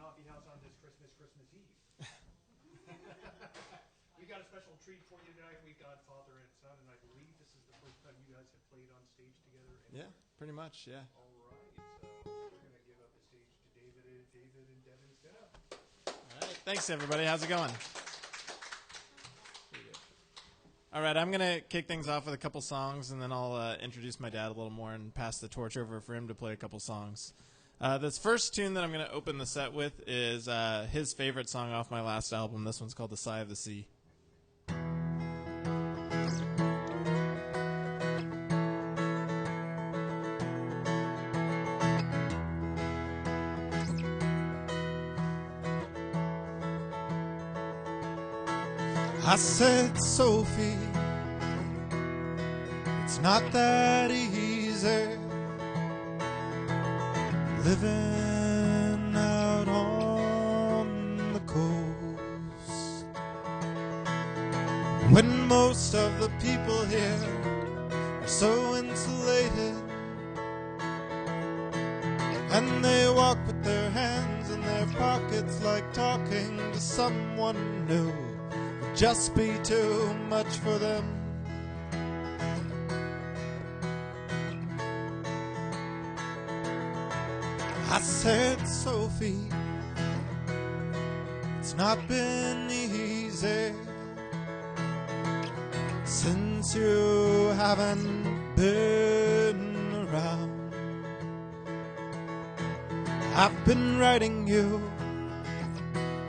coffee house on this Christmas Eve. We got a special treat for you tonight. We've got father and son, and I believe this is the first time you guys have played on stage together. Yeah, pretty much, yeah. All right, so we're going to give up the stage to David and Devin Sinha. All right, thanks everybody. How's it going? All right, I'm going to kick things off with a couple songs, and then I'll introduce my dad a little more and pass the torch over for him to play a couple songs. This first tune that I'm going to open the set with is his favorite song off my last album. This one's called The Sigh of the Sea. I said, Sophie, it's not that easy living out on the coast when most of the people here are so insulated, and they walk with their hands in their pockets like talking to someone new would just be too much for them. I said, Sophie, it's not been easy since you haven't been around. I've been writing you,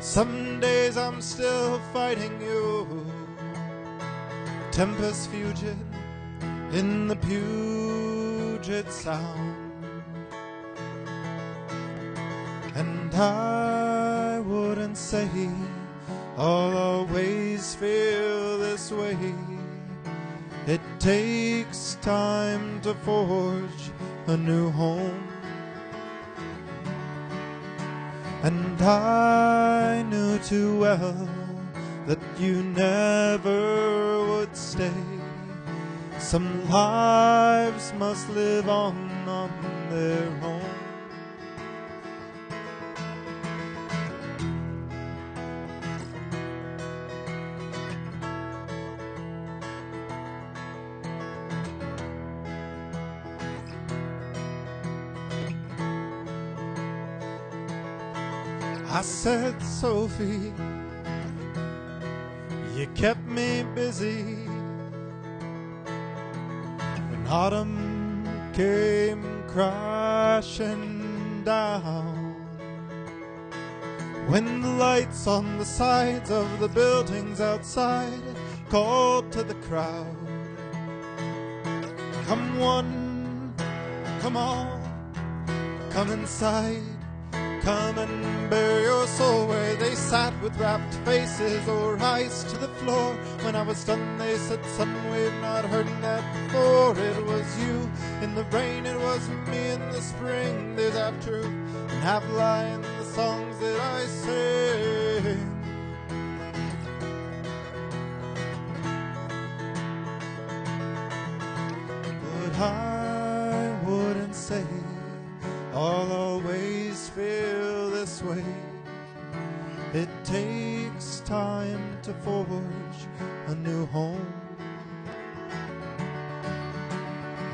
some days I'm still fighting you. Tempest Fugit in the Puget Sound. And I wouldn't say I'll always feel this way. It takes time to forge a new home. And I knew too well that you never would stay. Some lives must live on their own. I said, Sophie, you kept me busy when autumn came crashing down, when the lights on the sides of the buildings outside called to the crowd. Come one, come all, come inside. Come and bare your soul where they sat with rapt faces or eyes to the floor. When I was done they said, son, we've not heard that before. It was you in the rain, it was me in the spring. There's half truth and half lie in the songs that I sing. But I wouldn't say I'll always feel this way. It takes time to forge a new home.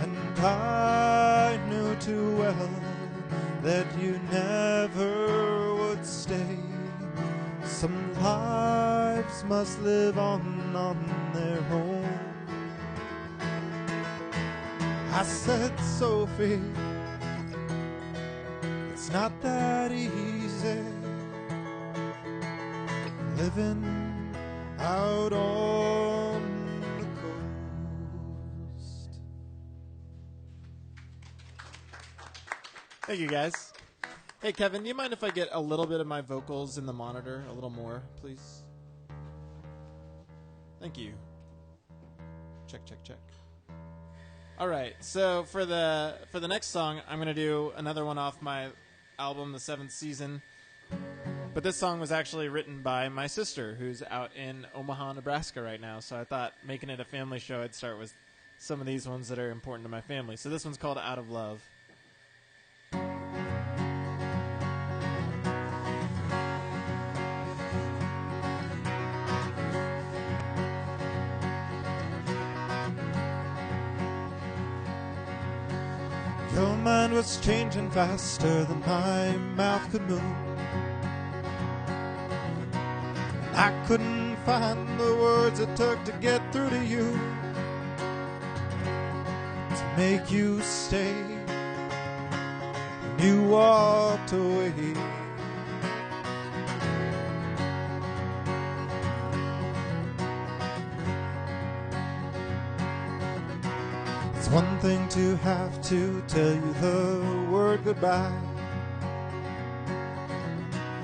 And I knew too well that you never would stay. Some lives must live on their own. I said, Sophie, it's not that easy living out on the coast. Thank you, guys. Hey, Kevin, do you mind if I get a little bit of my vocals in the monitor? A little more, please? Thank you. Check, check, check. All right, so for the next song, I'm going to do another one off my album, The Seventh Season. But this song was actually written by my sister, who's out in Omaha, Nebraska right now. So I thought, making it a family show, I'd start with some of these ones that are important to my family. So this one's called Out of Love. mind was changing faster than my mouth could move. I couldn't find the words it took to get through to you, to make you stay. And you walked away. It's one thing to have to tell you the word goodbye.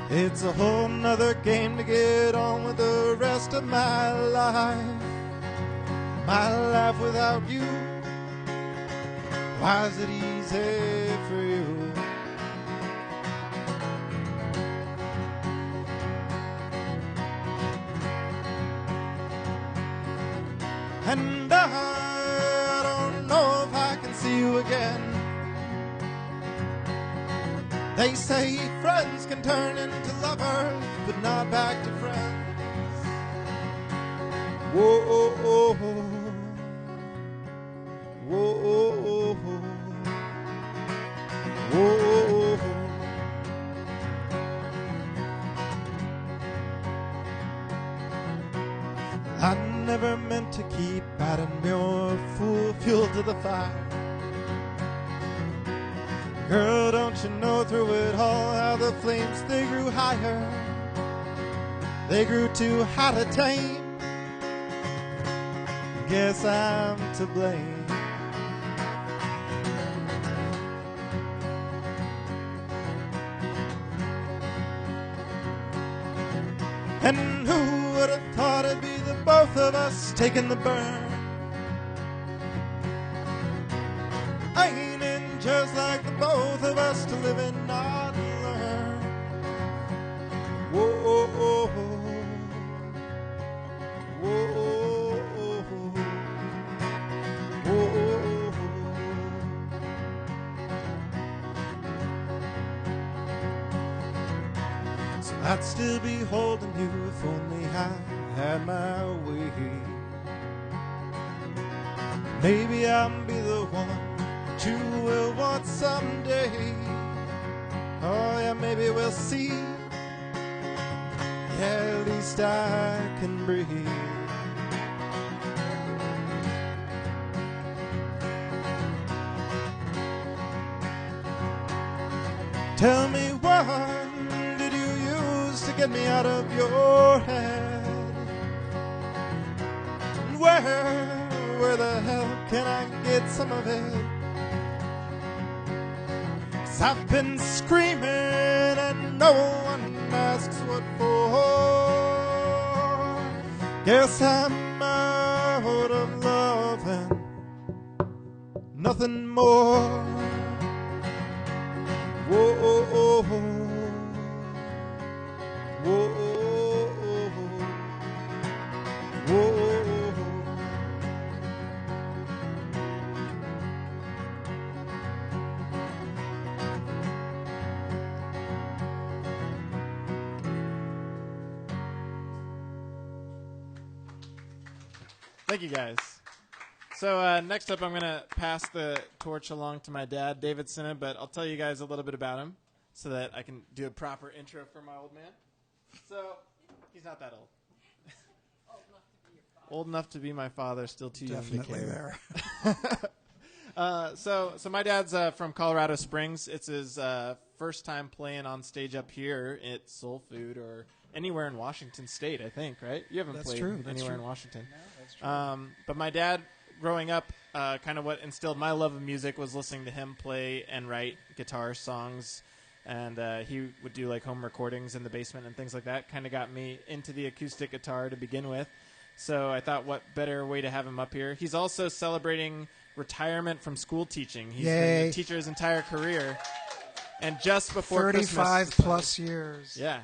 It's a whole nother game to get on with the rest of my life. My life without you, why is it easy for you? And I don't know if I can see you again. They say friends can turn into lovers, but not back to friends. Whoa, oh, oh, oh. Whoa, oh, oh, oh. Whoa, oh, oh. I never meant to keep adding more fuel to the fire. Girl, don't you know through it all how the flames, they grew higher. They grew too hot to tame. Guess I'm to blame. And who would have thought it'd be the both of us taking the burn? Ain't it just like the both of us to live and not learn? Whoa, oh, oh, oh. Whoa, oh, oh, oh. Whoa, oh, oh. So I'd still be holding you if only I had my way. Maybe I'll be the one that you will want someday. Oh yeah, maybe we'll see. Yeah, at least I can breathe. Tell me, what did you use to get me out of your head? And where the hell can I get some of it? 'Cause I've been screaming and no one asks what for. Guess I'm out of love and nothing more. Whoa, oh, oh, oh. Whoa, oh, oh, oh. Whoa, oh, oh. Thank you, guys. So next up, I'm going to pass the torch along to my dad, David Sinha, but I'll tell you guys a little bit about him so that I can do a proper intro for my old man. So he's not that old. Old enough to be my father, still too young to care. There. So my dad's from Colorado Springs. It's his first time playing on stage up here at Soul Food or anywhere in Washington State, I think, right? You haven't played anywhere in Washington. No, that's true. But my dad, growing up, kind of what instilled my love of music was listening to him play and write guitar songs. And he would do like home recordings in the basement and things like that. Kind of got me into the acoustic guitar to begin with. So I thought, what better way to have him up here? He's also celebrating retirement from school teaching. He's been a teacher his entire career. And just before 35 Christmas, plus years. Yeah.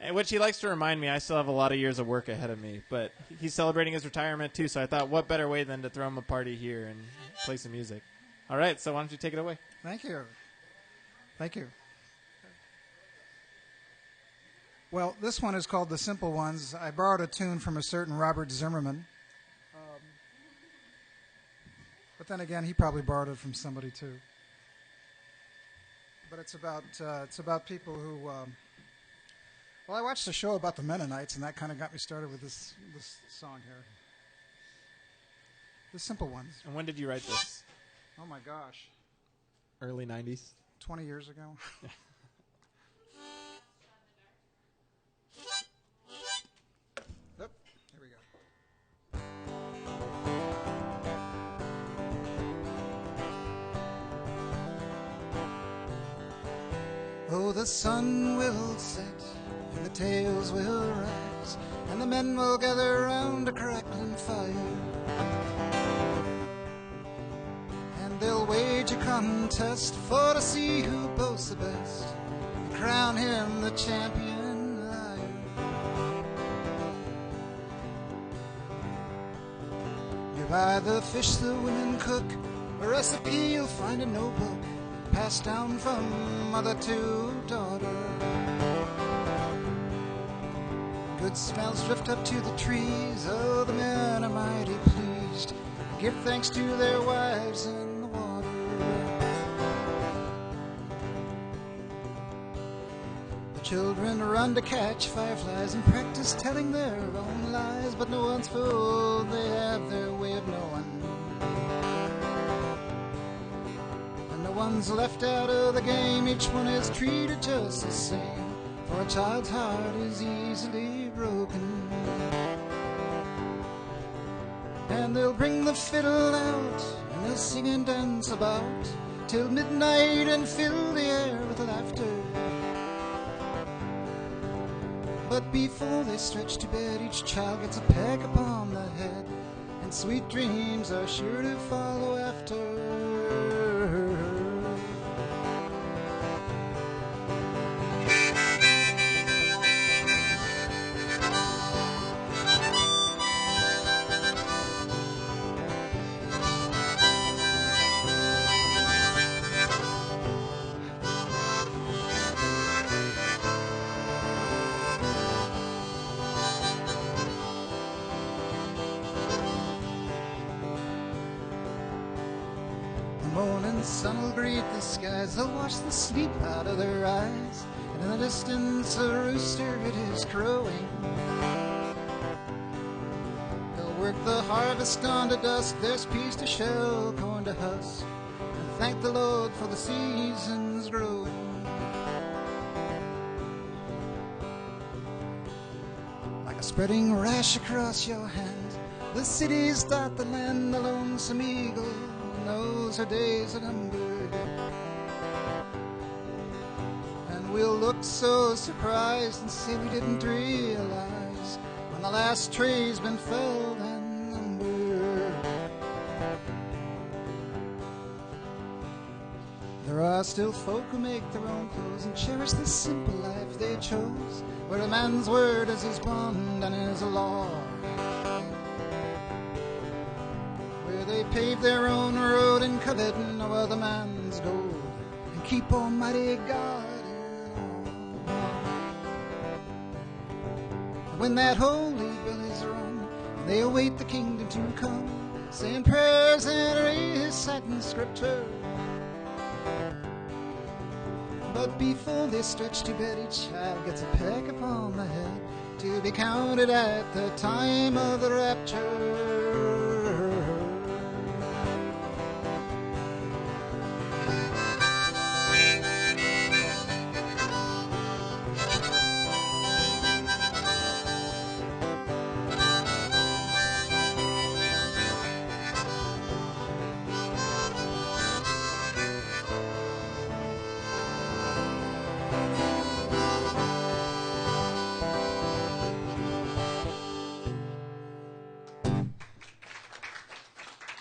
And which he likes to remind me, I still have a lot of years of work ahead of me. But he's celebrating his retirement, too. So I thought, what better way than to throw him a party here and play some music? All right, so why don't you take it away? Thank you. Thank you. Well, this one is called The Simple Ones. I borrowed a tune from a certain Robert Zimmerman. But then again, he probably borrowed it from somebody, too. but it's about people who. Well, I watched a show about the Mennonites, and that kind of got me started with this song here. The Simple Ones. And when did you write this? Oh my gosh, Early 90s? 20 years ago. Yep, here we go. Oh, the sun will set, and the tales will rise, and the men will gather round a crackling fire. And they'll wage a contest for to see who boasts the best, and crown him the champion liar. Nearby the fish the women cook, a recipe you'll find in no book, passed down from mother to daughter. Good smells drift up to the trees, oh, the men are mighty pleased, give thanks to their wives in the water. The children run to catch fireflies and practice telling their own lies, but no one's fool, they have their way of knowing. One's left out of the game, each one is treated just the same, for a child's heart is easily broken. And they'll bring the fiddle out, and they'll sing and dance about, till midnight and fill the air with laughter. But before they stretch to bed, each child gets a peck upon the head, and sweet dreams are sure to follow after. Sun will greet the skies, they'll wash the sleep out of their eyes, and in the distance a rooster it is crowing. They'll work the harvest on to dusk, there's peas to shell, corn to husk, and thank the Lord for the seasons growing. Like a spreading rash across your hand, the cities dot the land, the lonesome eagle knows her days are numbered. And we'll look so surprised and say we didn't realize when the last tree's been felled and numbered. There are still folk who make their own clothes and cherish the simple life they chose, where a man's word is his bond and his law. They pave their own road and covet no other man's gold, and keep Almighty God in awe. When that holy bell is rung, and they await the kingdom to come, saying prayers and reciting scripture. But before they stretch to bed, each child gets a peck upon the head, to be counted at the time of the rapture.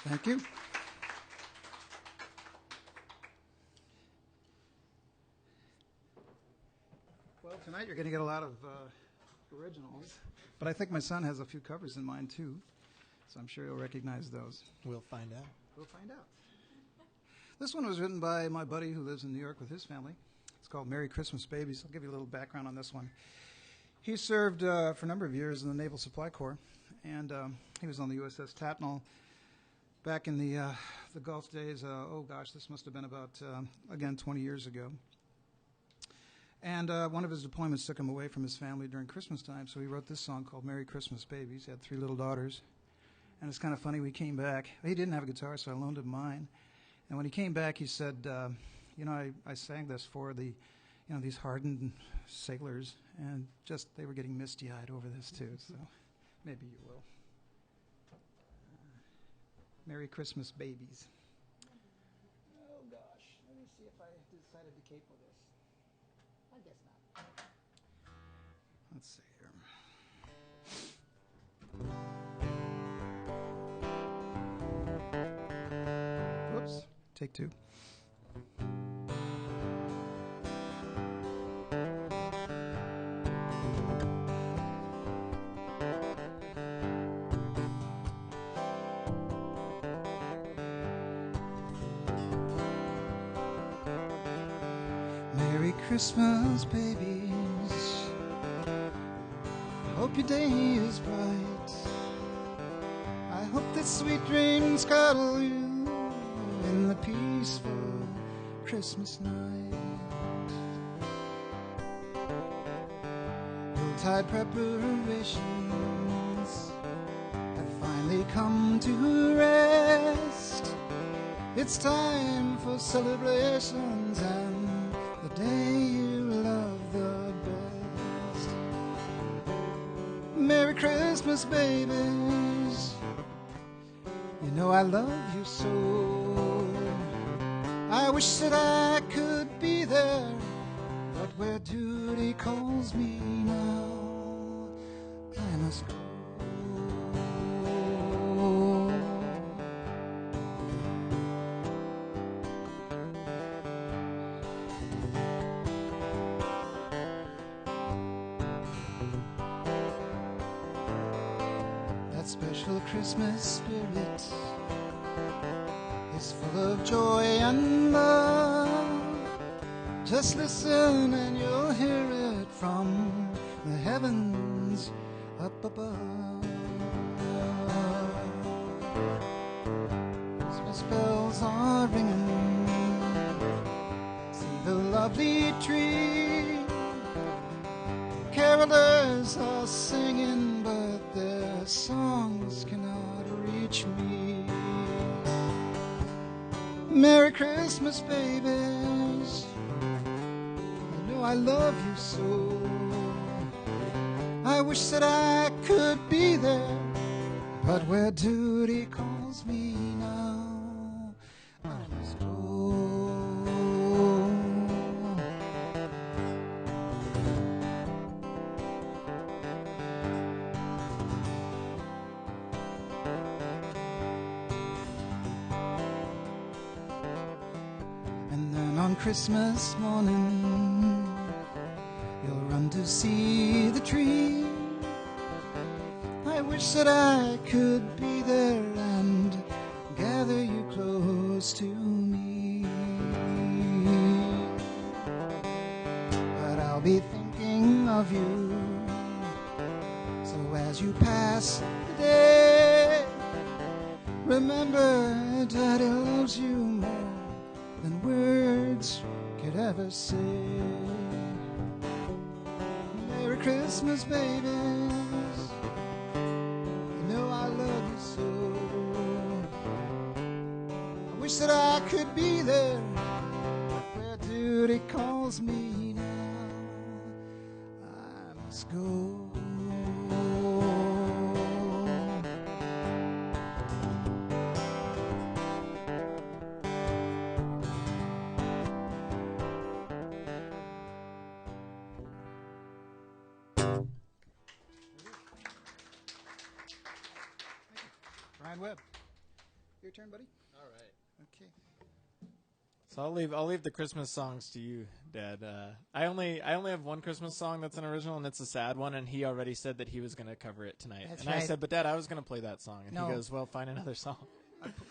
Thank you. Well, tonight you're going to get a lot of originals, but I think my son has a few covers in mind too, so I'm sure you'll recognize those. We'll find out. We'll find out. This one was written by my buddy who lives in New York with his family. It's called Merry Christmas Babies. I'll give you a little background on this one. He served for a number of years in the Naval Supply Corps, and he was on the USS Tatnall back in the Gulf days. Oh gosh, this must have been about, again, 20 years ago. And one of his deployments took him away from his family during Christmas time, so he wrote this song called Merry Christmas Babies. He had 3 little daughters. And it's kind of funny, we came back. He didn't have a guitar, so I loaned him mine. And when he came back, he said, I sang this for the, these hardened sailors, and just they were getting misty-eyed over this too, so maybe you will. Merry Christmas Babies. Oh gosh, let me see if I decided to capo this. I guess not. Let's see here. Whoops. Take 2. Merry Christmas, babies. I hope your day is bright. I hope that sweet dreams cuddle you in the peaceful Christmas night. Yuletide preparations have finally come to rest. It's time for celebrations and the day you love the best. Merry Christmas, babies. You know I love you so. I wish that I could be there, but where duty calls me now, I must go. That special Christmas spirit is full of joy and love. Just listen and you'll hear it from the heavens up above. Christmas bells are ringing. See the lovely tree. Carolers are singing, but their songs cannot reach me. Merry Christmas, babies. You know I love you so. I wish that I could be there, but where duty calls me now, I must go. And then on Christmas morning, you'll run to see the tree. I wish that I could be there and gather you close to me. But I'll be thinking of you, so as you pass the day, remember Daddy loves you more than words could ever say. Merry Christmas, babies. You know I love you so. I wish that I could be there, where duty calls me now, I must go. Brian Webb, your turn, buddy. All right. Okay. So I'll leave the Christmas songs to you, Dad. I only have one Christmas song that's an original, and it's a sad one. And he already said that he was going to cover it tonight. That's and right. I said, but Dad, I was going to play that song. And No. he goes, well, find another song.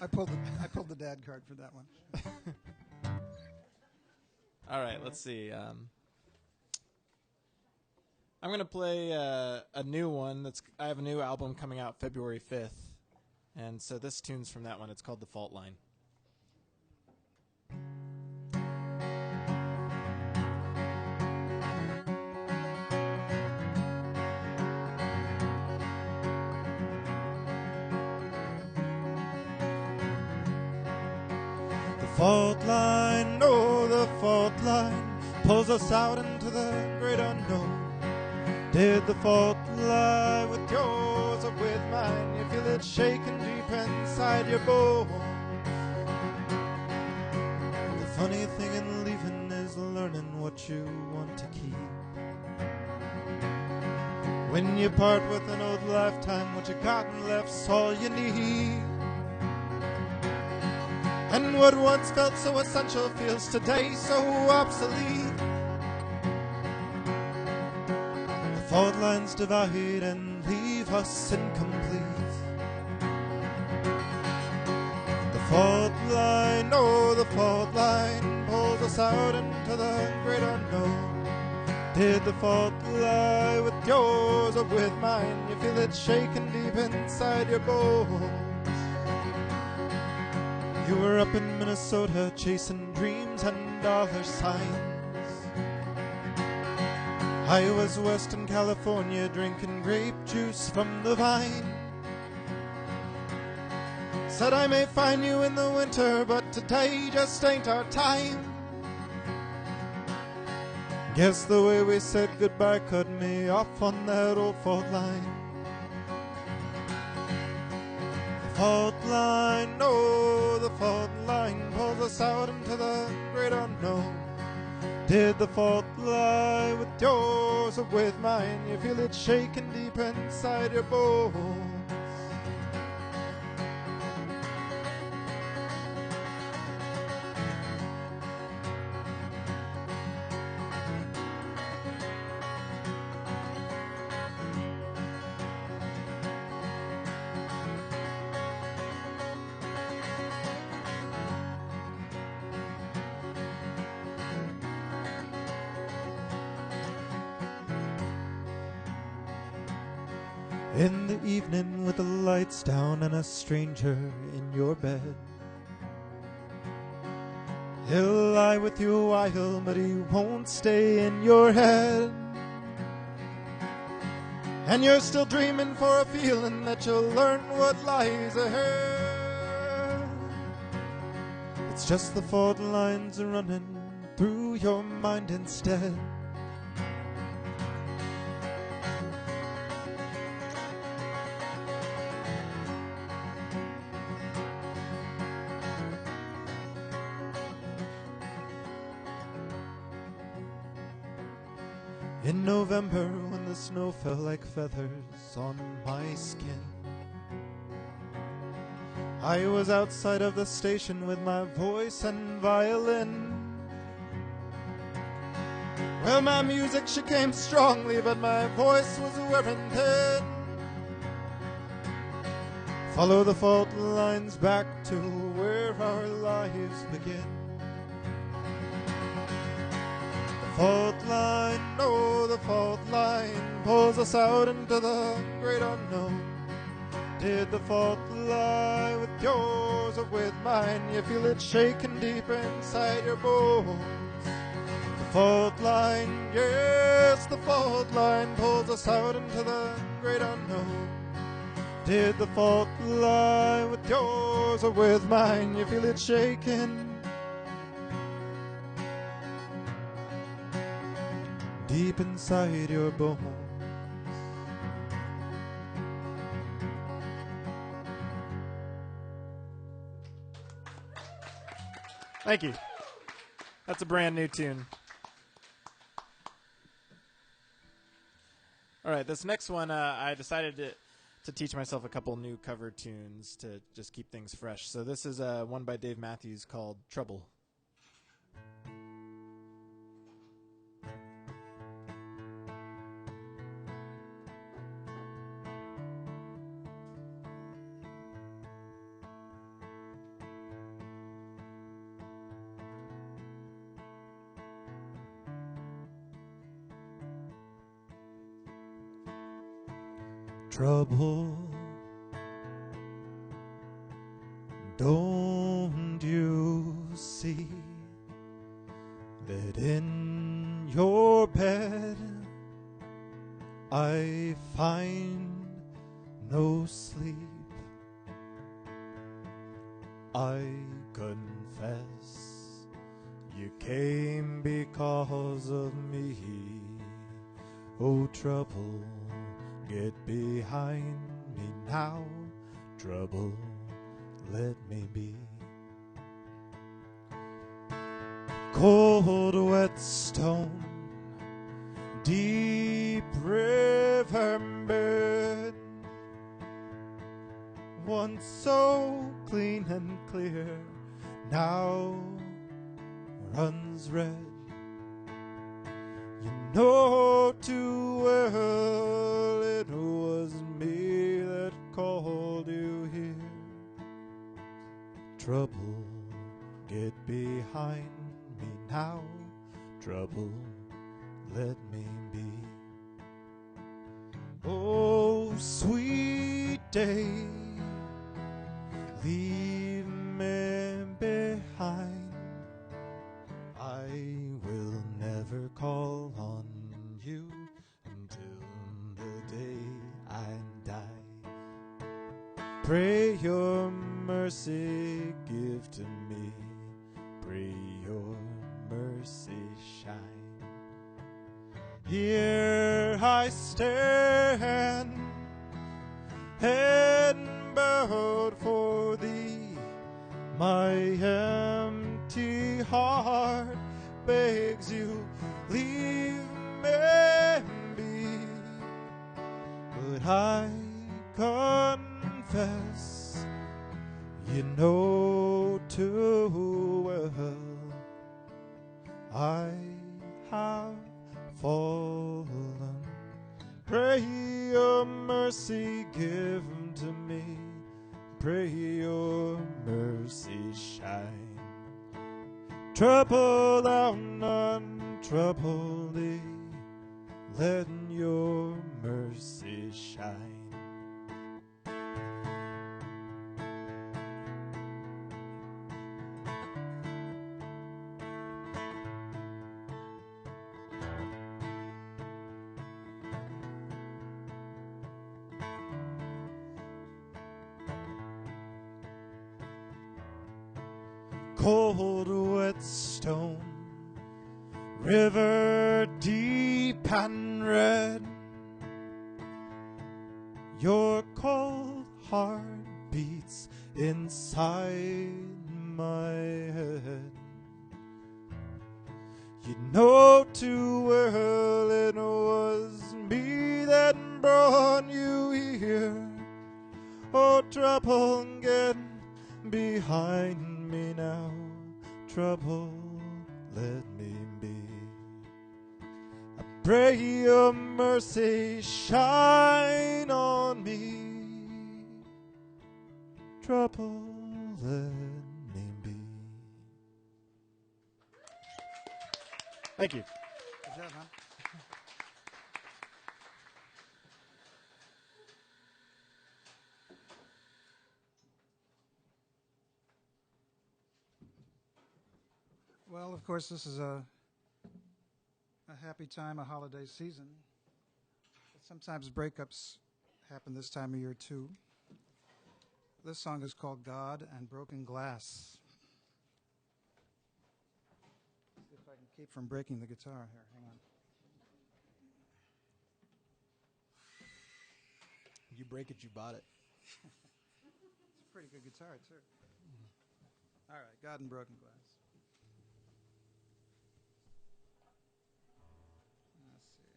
I pulled the dad card for that one. All right, let's see. I'm going to play a new one. I have a new album coming out February 5th. And so this tune's from that one. It's called The Fault Line. fault line, oh, the fault line pulls us out into the great unknown. Did the fault lie with yours or with mine? You feel it shaking deep inside your bones. The funny thing in leaving is learning what you want to keep. When you part with an old lifetime, what you got and left's all you need. And what once felt so essential feels today so obsolete. The fault lines divide and leave us incomplete. The fault line, oh, the fault line pulls us out into the great unknown. Did the fault lie with yours or with mine? You feel it shaking deep inside your bones. You were up in Minnesota chasing dreams and dollar signs. I was west in California drinking grape juice from the vine. Said I may find you in the winter, but today just ain't our time. Guess the way we said goodbye cut me off on that old fault line. The fault line, oh, the fault line pulls us out into the great unknown. Did the fault lie with yours or with mine? You feel it shaking deep inside your bones. In the evening with the lights down and a stranger in your bed, he'll lie with you a while, but he won't stay in your head. And you're still dreaming for a feeling that you'll learn what lies ahead. It's just the fault lines running through your mind instead. In November, when the snow fell like feathers on my skin, I was outside of the station with my voice and violin. Well, my music, she came strongly, but my voice was wearing thin. Follow the fault lines back to where our lives begin. Fault line, oh, the fault line pulls us out into the great unknown. Did the fault lie with yours or with mine? You feel it shaking deep inside your bones. The fault line, yes, the fault line pulls us out into the great unknown. Did the fault lie with yours or with mine? You feel it shaking deep inside your bones. Thank you. That's a brand new tune. All right, this next one, I decided to teach myself a couple new cover tunes to just keep things fresh. So this is one by Dave Matthews called Trouble. Trouble, don't you see that in your bed I find no sleep? I confess you came because of me. Oh, trouble, get behind me now. Trouble, let me be. Cold, wet stone, deep river bed, once so clean and clear, now runs red. You know too well it was me that called you here. Trouble, get behind me now. Trouble, let me be. Oh, sweet day, leave me behind. I will never call on you until the day I die. Pray your mercy give to me. Pray your mercy shine. Here I stand, head bowed for thee. My empty heart begs you, leave me be. But I confess, you know too well, I have fallen. Pray your mercy give to me. Pray your mercy shine. Trouble thou none, trouble thee. Let your mercy shine. Cold, wet stone, river deep and red. Your cold heart beats inside my head. You know too well it was me that brought you here. Oh, trouble, get behind me now. Trouble, let me be. I pray your mercy shine on me. Trouble, let me be. Thank you. Good job, man. Well, of course, this is a happy time, a holiday season. But sometimes breakups happen this time of year, too. This song is called God and Broken Glass. See if I can keep from breaking the guitar here. Hang on. You break it, you bought it. It's a pretty good guitar, too. All right, God and Broken Glass. Let's see.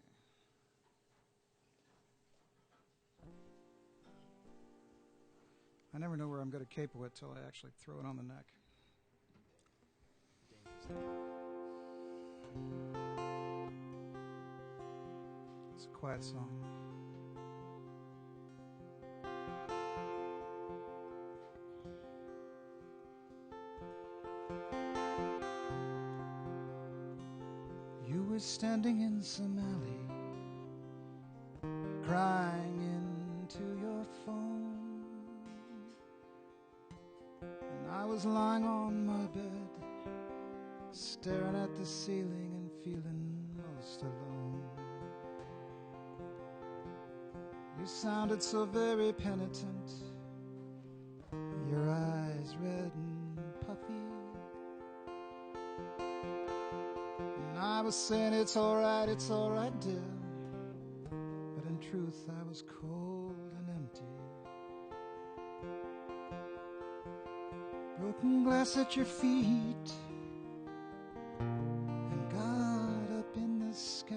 I never know where I'm going to capo it till I actually throw it on the neck. It's a quiet song. You were standing in some alley, crying into your phone, and I was lying on my bed, staring at the ceiling and feeling most alone. You sounded so very penitent, your eyes red and was saying it's all right, dear. But in truth, I was cold and empty. Broken glass at your feet, and God up in the sky.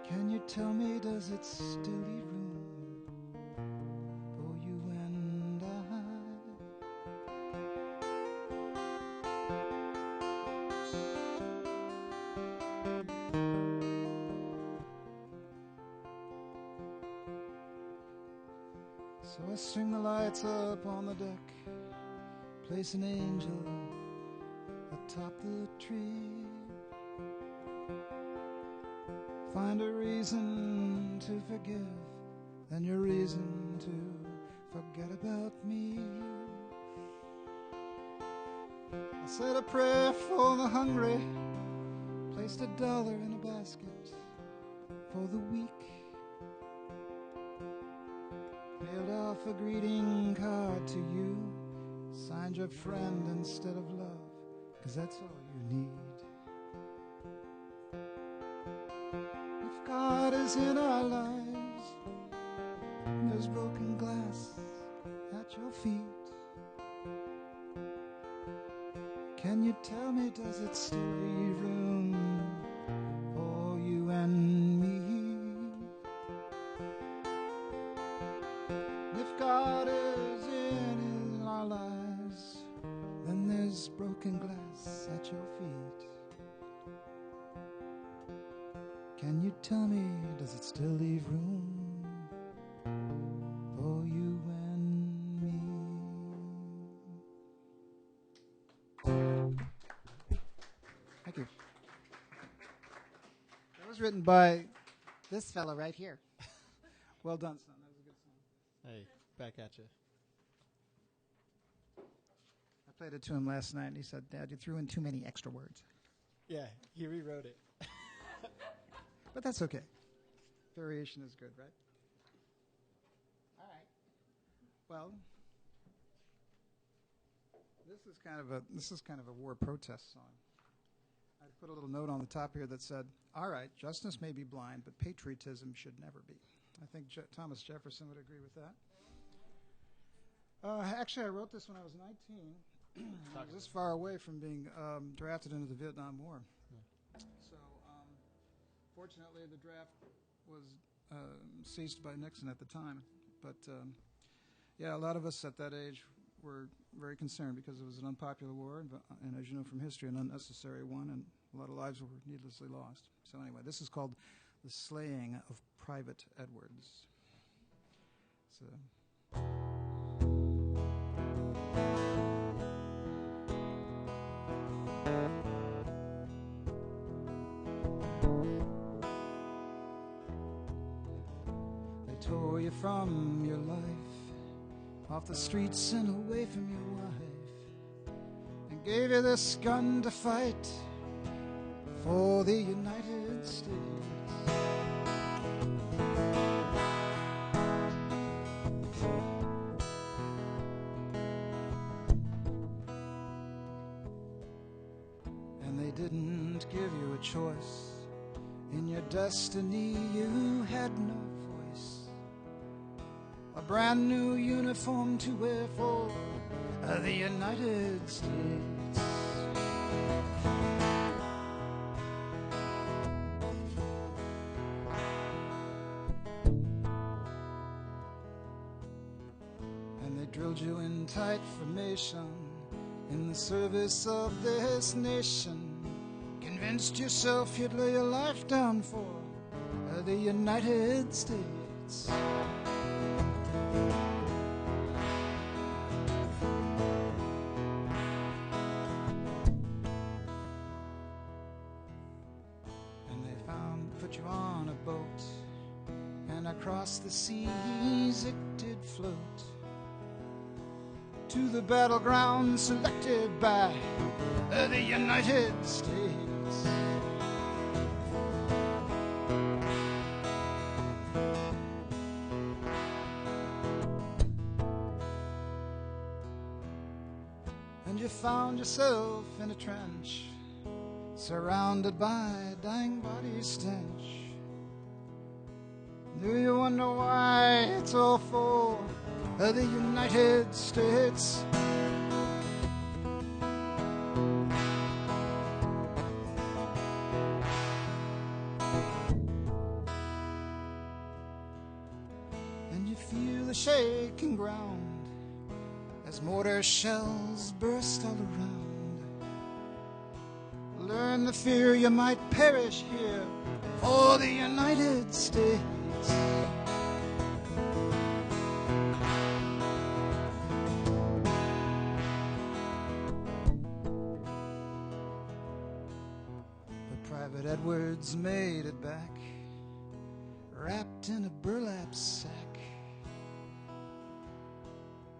Can you tell me, does it still leave room for you and I? So I string the lights up on the deck, place an angel atop the tree, find a reason to forgive, then your reason to forget about me. I said a prayer for the hungry, placed $1 in a basket for the weak, mailed off a greeting card to you, signed your friend instead of love, 'cause that's all you need. If God is in our lives, there's broken glass at your feet. Can you tell me, does it still leave room for you and me? If God is in our lives, then there's broken glass at your feet. Can you tell me, does it still leave room for you and me? Thank you. That was written by this fella right here. Well done, son. That was a good song. Hey, back at you. I played it to him last night, and he said, "Dad, you threw in too many extra words." Yeah, he rewrote it. But that's okay. Variation is good, right? All right. Well, this is kind of a war protest song. I put a little note on the top here that said, "All right, justice may be blind, but patriotism should never be." I think Thomas Jefferson would agree with that. Actually, I wrote this when I was 19. I was this far away from being drafted into the Vietnam War. So, fortunately, the draft was ceased by Nixon at the time. But, yeah, a lot of us at that age were very concerned because it was an unpopular war, and as you know from history, an unnecessary one, and a lot of lives were needlessly lost. So anyway, this is called The Slaying of Private Edwards. So... tore you from your life, off the streets and away from your wife, and gave you this gun to fight for the United States. And they didn't give you a choice. In your destiny you had no voice. A brand new uniform to wear for the United States. And they drilled you in tight formation in the service of this nation. Convinced yourself you'd lay your life down for the United States. Put you on a boat, and across the seas it did float to the battleground selected by the United States. And and you found yourself in a trench, surrounded by dying body stench. Do you wonder why it's all for the United States? And you feel the shaking ground as mortar shells burst all around. Learn the fear you might perish here for the United States. But Private Edwards made it back, wrapped in a burlap sack.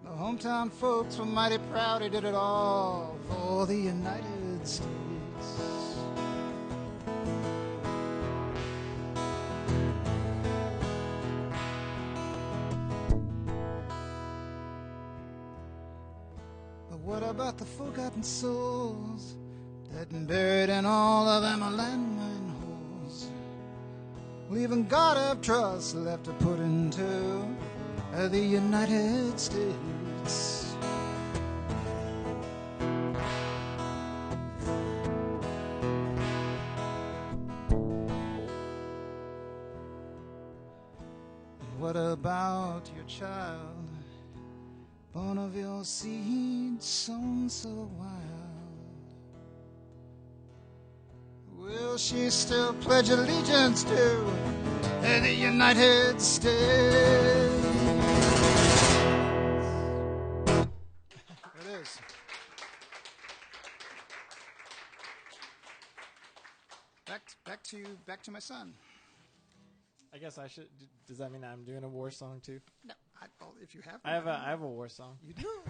The hometown folks were mighty proud he did it all for the United States. But what about the forgotten souls dead and buried in all of them landmine holes? Leaving God of trust left to put into the United States. What about your child, born of your seed, sown so wild? Will she still pledge allegiance to the United States? It is. Back to my son. I guess I should. Does that mean I'm doing a war song too? No, well, if you have, I have a war song. You do.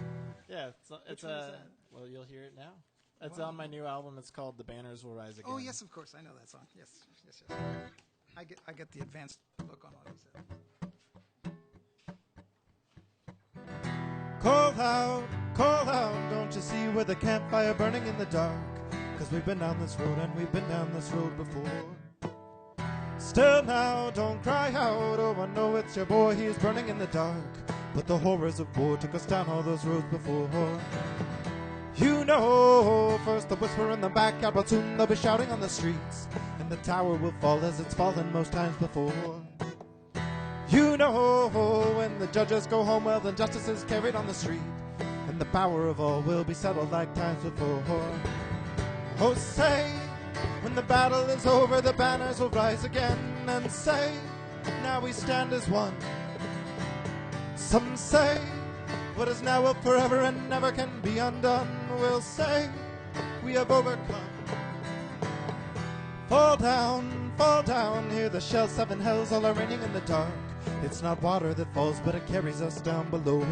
Yeah, it's one is that? Well, you'll hear it now. It's Wow. on my new album. It's called "The Banners Will Rise Again." Oh yes, of course, I know that song. Yes. I get the advanced look on what he said. Call out, don't you see we're the campfire burning in the dark? 'Cause we've been down this road and we've been down this road before. Still now, don't cry out, oh I know it's your boy, he's burning in the dark. But the horrors of war took us down all those roads before. You know, first the whisper in the backyard, but soon they'll be shouting on the streets. And the tower will fall as it's fallen most times before. You know, when the judges go home, well then justice is carried on the street. And the power of all will be settled like times before. Oh say, when the battle is over, the banners will rise again. And say, now we stand as one. Some say, what is now will forever and never can be undone. We'll say, we have overcome. Fall down, hear the shells, seven hells all are raining in the dark. It's not water that falls, but it carries us down below.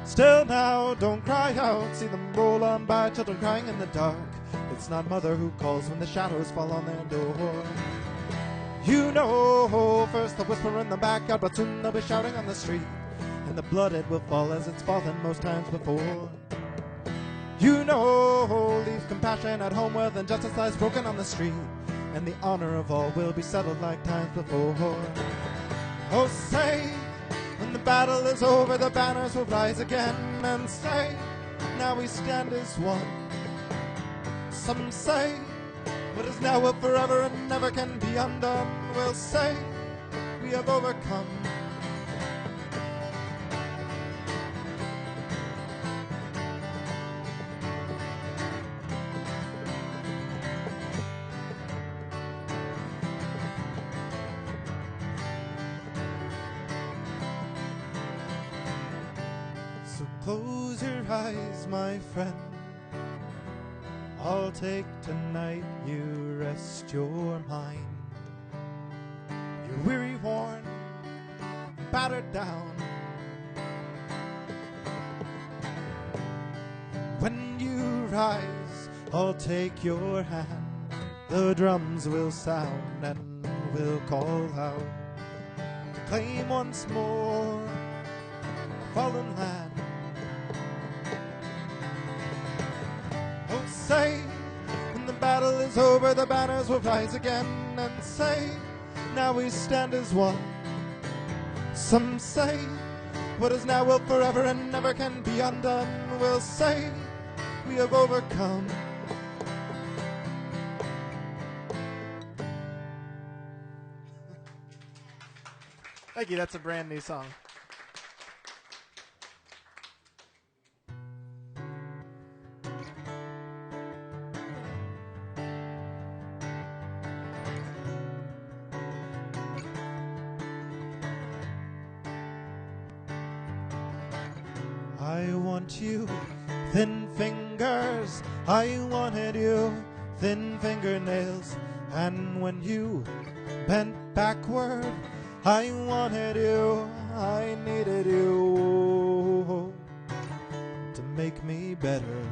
Still now, don't cry out, see them roll on by, children crying in the dark. It's not mother who calls when the shadows fall on their door. You know, first the whisper in the backyard, but soon they'll be shouting on the street. And the blood it will fall as it's fallen most times before. You know, leave compassion at home, well then justice lies broken on the street. And the honor of all will be settled like times before. Oh say, when the battle is over, the banners will rise again. And say, now we stand as one. Some say, what is now will forever and never can be undone. We'll say, we have overcome. So close your eyes, my friend. I'll take tonight, you rest your mind. You're weary, worn, battered down. When you rise, I'll take your hand. The drums will sound and we'll call out to claim once more a fallen land. say, when the battle is over, the banners will rise again and say, now we stand as one. Some say, what is now will forever and never can be undone. We'll say, we have overcome. Thank you. That's a brand new song. I want you, thin fingers. I wanted you, thin fingernails. And when you bent backward, I wanted you, I needed you to make me better.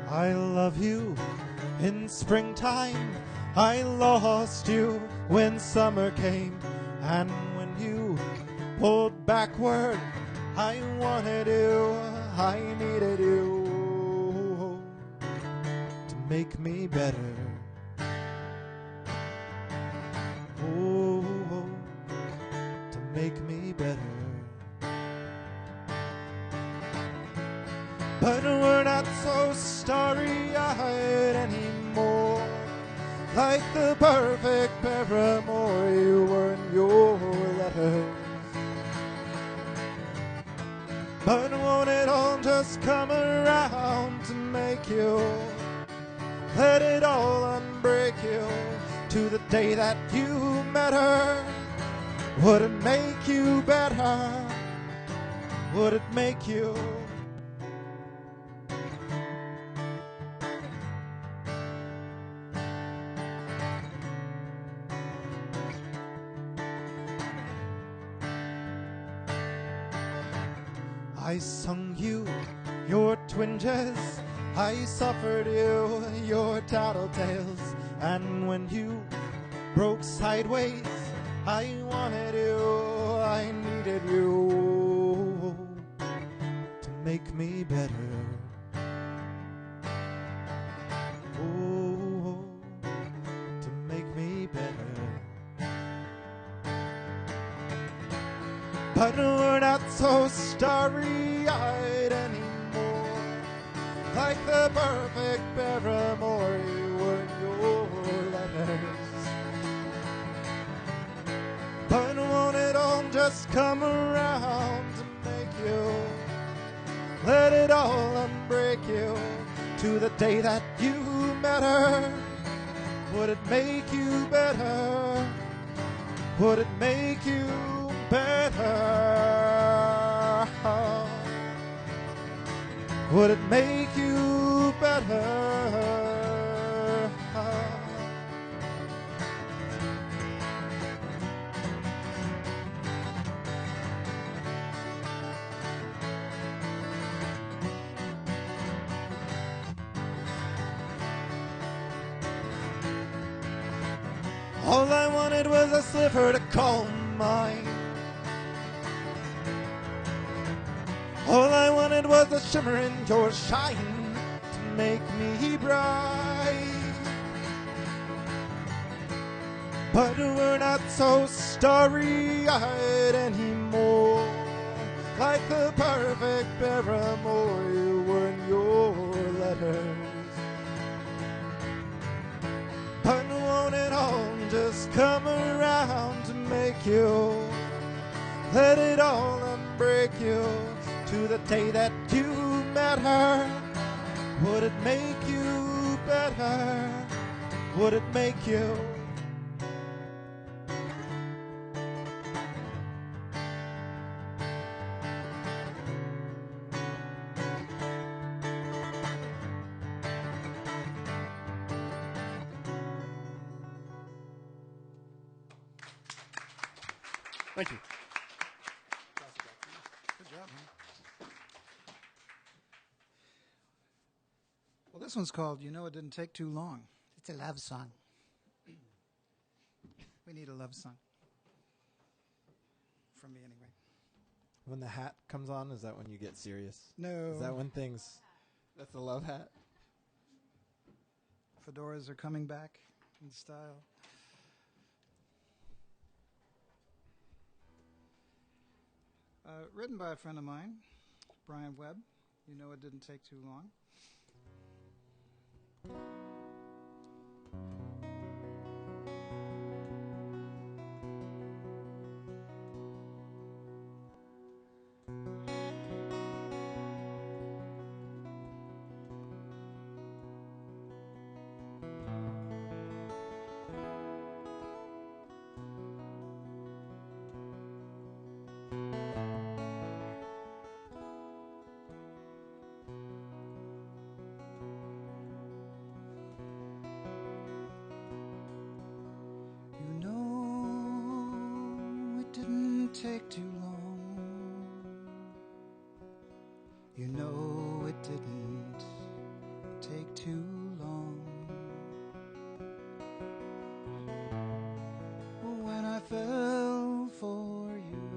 I love you in springtime. I lost you when summer came. And when you pulled backward, I wanted you, I needed you to make me better. Oh, to make me better. But we're not so starry-eyed anymore, like the perfect paramour you were in your letters. But won't it all just come around to make you, let it all unbreak you, to the day that you met her? Would it make you better? Would it make you? I sung you your twinges, I suffered you your tattletales, and when you broke sideways, I wanted you, I needed you to make me better. Oh, to make me better. But we're not so starry-eyed anymore, like the perfect paramour you were in your letters. But won't it all just come around to make you, let it all unbreak you, to the day that you met her? Would it make you better? Would it make you better? Would it make you better? All I wanted was a sliver to call mine. All I wanted was a shimmer in your shine to make me bright. But we're not so starry-eyed anymore, like the perfect paramour you were in your letters. But won't it all just come around to make you, let it all unbreak you, to the day that you met her? Would it make you better? Would it make you? Thank you. Good job, man. Well, this one's called You Know It Didn't Take Too Long. It's a love song. We need a love song. from me anyway. When the hat comes on, is that when you get serious? No. Is that when things... That's the love hat? Fedoras are coming back in style. Written by a friend of mine, Brian Webb. You know it didn't take too long. Take too long. You know it didn't take too long. When I fell for you,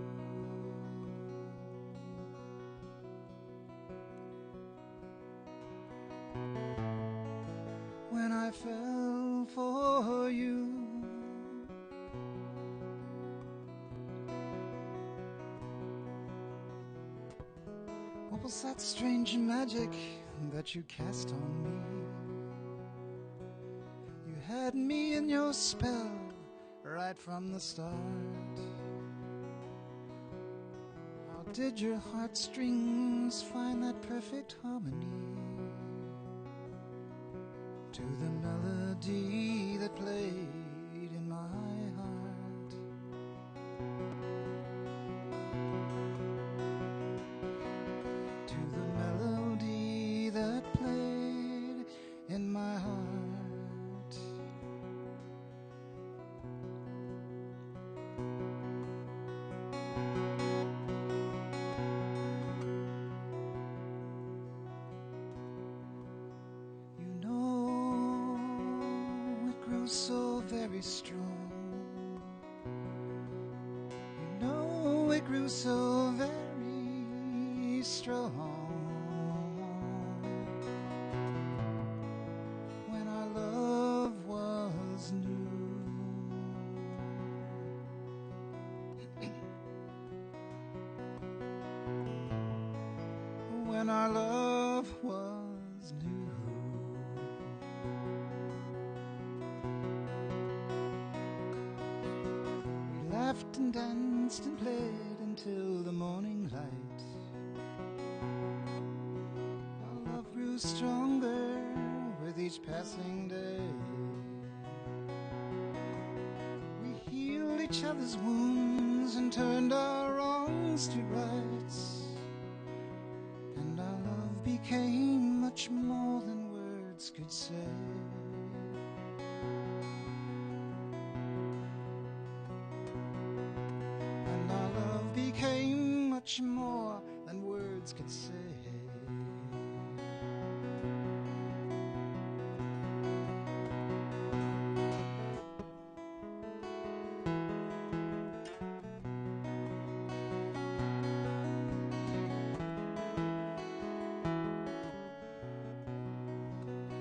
when I fell for you. What was that strange magic that you cast on me? You had me in your spell right from the start. How did your heartstrings find that perfect harmony to the melody that played in my heart? To the melody that played in my heart. You know it grows so very strong. You know it grew so very strong. When our love was new. When our love was new. We laughed and danced and played until the morning light. Our love grew stronger with each passing day. We healed each other's wounds and turned our wrongs to rights. And our love became much more than words could say.